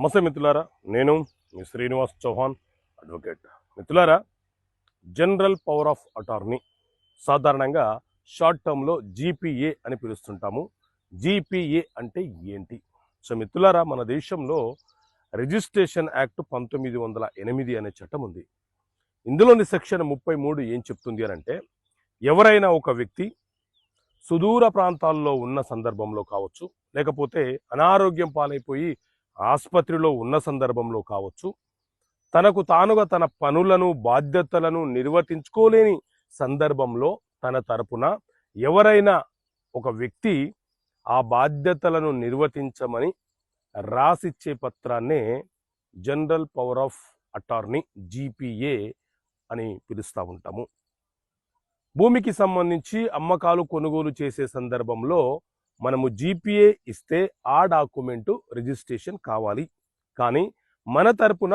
నమస్తే మిత్రులారా, నేను మీ శ్రీనివాస్ చౌహాన్ అడ్వకేట్. మిత్రులారా, జనరల్ పవర్ ఆఫ్ అటార్నీ సాధారణంగా షార్ట్ టర్మ్లో జీపీఏ అని పిలుస్తుంటాము. జీపీఏ అంటే ఏంటి? సో మిత్రులారా, మన దేశంలో రిజిస్ట్రేషన్ యాక్ట్ 1908 అనే చట్టం ఉంది. ఇందులోని సెక్షన్ 33 ఏం చెప్తుంది అని అంటే, ఎవరైనా ఒక వ్యక్తి సుదూర ప్రాంతాల్లో ఉన్న సందర్భంలో కావచ్చు, లేకపోతే అనారోగ్యం పాలైపోయి ఆసుపత్రిలో ఉన్న సందర్భంలో కావచ్చు, తనకు తానుగా తన పనులను బాధ్యతలను నిర్వర్తించుకోలేని సందర్భంలో తన తరపున ఎవరైనా ఒక వ్యక్తి ఆ బాధ్యతలను నిర్వర్తించమని రాసిచ్చే పత్రాన్నే general power of attorney GPA అని పిలుస్తూ ఉంటాము. భూమికి సంబంధించి అమ్మకాలు కొనుగోలు చేసే సందర్భంలో మనము జీపీఏ ఇస్తే ఆ డాక్యుమెంటు రిజిస్ట్రేషన్ కావాలి. కానీ మన తరపున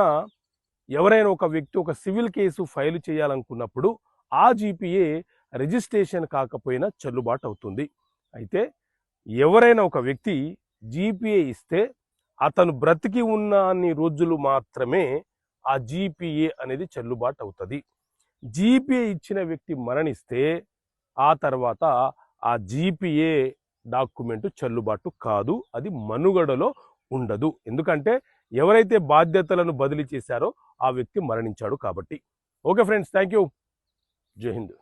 ఎవరైనా ఒక వ్యక్తి ఒక సివిల్ కేసు ఫైల్ చేయాలనుకున్నప్పుడు ఆ జీపీఏ రిజిస్ట్రేషన్ కాకపోయినా చెల్లుబాటు అవుతుంది. అయితే ఎవరైనా ఒక వ్యక్తి జీపీఏ ఇస్తే అతను బ్రతికి ఉన్న అన్ని రోజులు మాత్రమే ఆ జీపీఏ అనేది చెల్లుబాటు అవుతుంది. జీపీఏ ఇచ్చిన వ్యక్తి మరణిస్తే ఆ తర్వాత ఆ జీపీఏ డాక్యుమెంటు చెల్లుబాటు కాదు, అది మనుగడలో ఉండదు. ఎందుకంటే ఎవరైతే బాధ్యతలను బదిలీ చేశారో ఆ వ్యక్తి మరణించాడు కాబట్టి. Okay friends, thank you. జై హింద్.